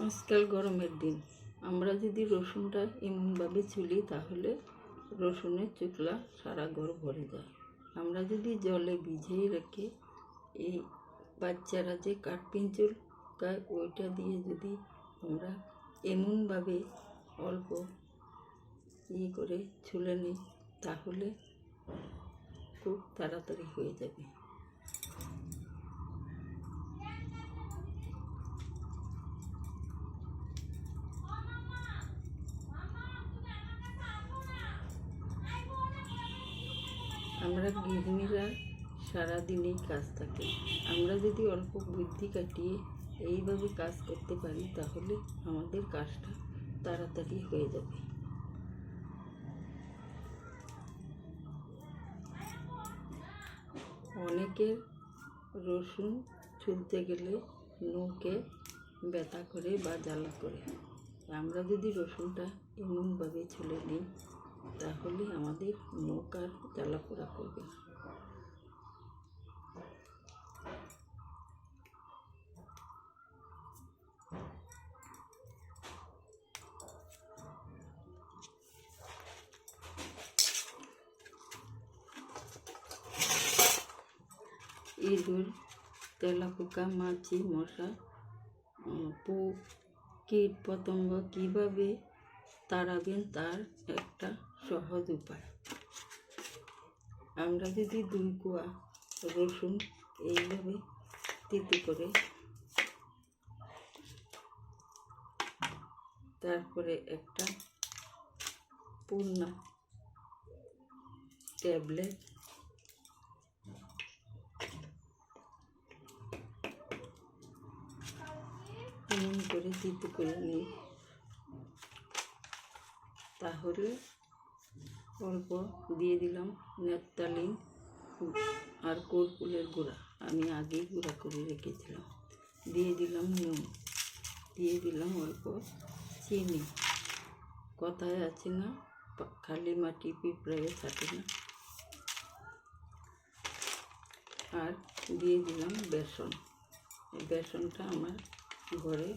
আজকাল গরমের দিন, আমরা যদি রসুনটা এমনভাবে ছুলি তাহলে রসুনের চুকলা সারা ঘর ভরে যায়। আমরা যদি জলে ভিজিয়ে রেখে এই বাচ্চারা যে কাঠপিঞ্চুল খায় ওইটা দিয়ে যদি আমরা এমনভাবে অল্প করে ছুলে নিই তাহলে খুব তাড়াতাড়ি হয়ে যাবে। আমরা গৃহিণীরা সারাদিনেই কাজ থাকে, আমরা যদি অল্প বুদ্ধি কাটিয়ে এইভাবে কাজ করতে পারি তাহলে আমাদের কাজটা তাড়াতাড়ি হয়ে যাবে। অনেকের রসুন ছুলতে গেলে নখে ব্যথা করে বা জ্বালা করে, আমরা যদি রসুনটা এমনভাবে ছুলে নিই তাহলে আমাদের নখ আর জ্বালা পোড়া করবে না। ইঁদুর, তেলাপোকা, মাছি, মশা, পোক, কীট পতঙ্গ কীভাবে তাড়াবেন তার একটা সহজ উপায়। আমরা যদি 2 কোয়া রসুন এইভাবে তিতি করে তারপরে একটা পূর্ণা ট্যাবলেট এমন করে তিতি করে নিই তাহলে অল্প দিয়ে দিলাম নেপথালিন আর কর্পূরের গুঁড়া, আমি আগেই গুঁড়া করে রেখেছিলাম, দিয়ে দিলাম নুন, দিয়ে দিলাম অল্প চিনি। কথায় আছে না, খালি মাটি পিঁপড়ায় থাকে না। আর দিয়ে দিলাম বেসন। এই বেসনটা আমার ঘরে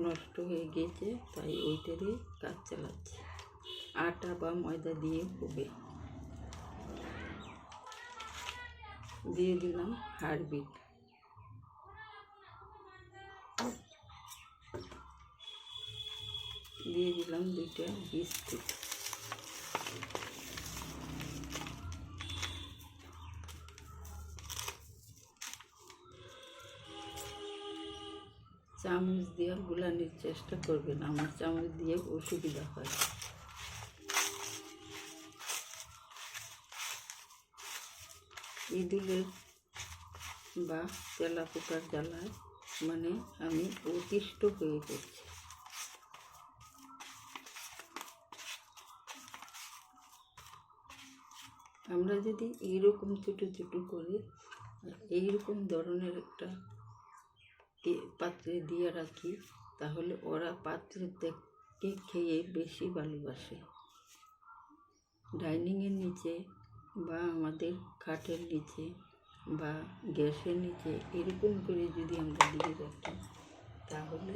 নষ্ট হয়ে গিয়েছে তাই ওইটারই কাজ চালাচ্ছি। আটা বা ময়দা দিয়ে হবে। দিয়ে দিলাম হাড়বিট, দিয়ে দিলাম 2টা বিস্কুট, চামচ দিয়ে গুলানোর চেষ্টা করবেন, আমার চামচ দিয়ে অসুবিধা হয়। ইঁদুরের বা তেলাপোকার জ্বালায় মানে আমি অতিষ্ঠ হয়ে পড়ছি। আমরা যদি এইরকম ছোটো ছোটো করে এইরকম ধরনের একটা পাত্রে দিয়ে রাখি তাহলে ওরা পাত্রের থেকে খেয়ে বেশি ভালোবাসে। ডাইনিংয়ের নিচে বা আমাদের খাটের নিচে বা গ্যাসের নিচে এরকম করে যদি আমরা দিয়ে রাখি তাহলে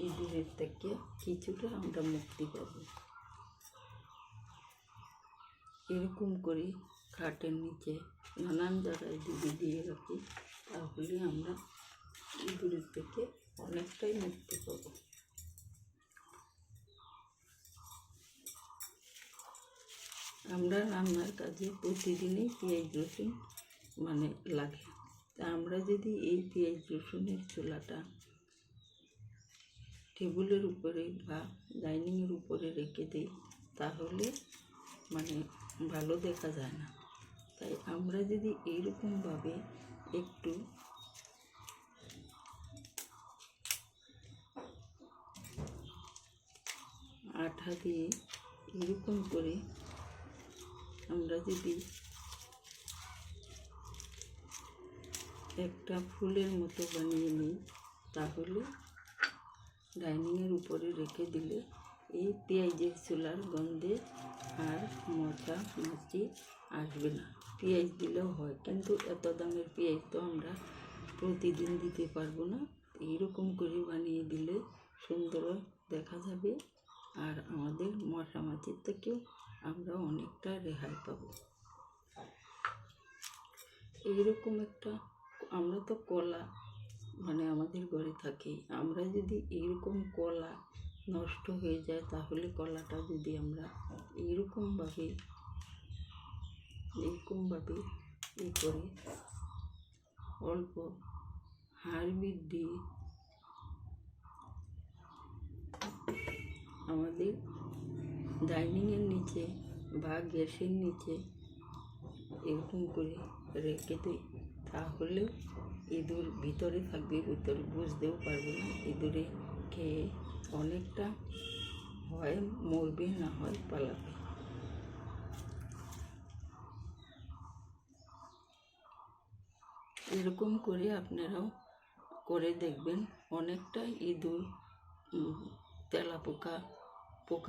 ইঁদুরের থেকে কিছুটা আমরা মুক্তি পাব। এরকম করে খাটের নিচে নানান জায়গায় যদি দিয়ে রাখি তাহলে আমরা ইঁদুরের থেকে অনেকটাই মুক্তি পাব। আমরা রান্নার কাজে প্রতিদিনই পেঁয়াজ রসুন লাগে, তা আমরা যদি এই পেঁয়াজ রসুনের চুলাটা টেবিলের উপরে বা ডাইনিংয়ের উপরে রেখে দিই তাহলে ভালো দেখা যায় না। তাই আমরা যদি এইরকমভাবে একটু আঠা দিয়ে এরকম করে আমরা যদি একটা ফুলের মতো বানিয়ে নিই তাহলে ডাইনিংয়ের উপরে রেখে দিলে এই পেঁয়াজের চুলার গন্ধে আর মশা মাছি আসবে না। পেঁয়াজ দিলেও হয়, কিন্তু এত দামের পেঁয়াজ তো আমরা প্রতিদিন দিতে পারবো না, এইরকম করে বানিয়ে দিলে সুন্দর দেখা যাবে, আর আমাদের মশা মাছির থেকেও আমরা অনেকটা রেহাই পাবো। এইরকম একটা, আমরা তো কলা মানে আমাদের ঘরে থাকেই, আমরা যদি এইরকম কলা নষ্ট হয়ে যায় তাহলে কলাটা যদি আমরা এইরকমভাবে করে অল্প হাড়বিট দিয়ে আমাদের ডাইনিংয়ের নিচে বা গ্যাসের নিচে এরকম করে রেখে দিই, তাহলে ইঁদুর ভিতরে থাকবে, ভিতরে বুঝতেও পারবে না, ইঁদুরে খেয়ে অনেকটা হয় মরবে, না হয় পালাবে। এরকম করে আপনারাও করে দেখবেন, অনেকটা ইঁদুর, তেলাপোকা, পোকা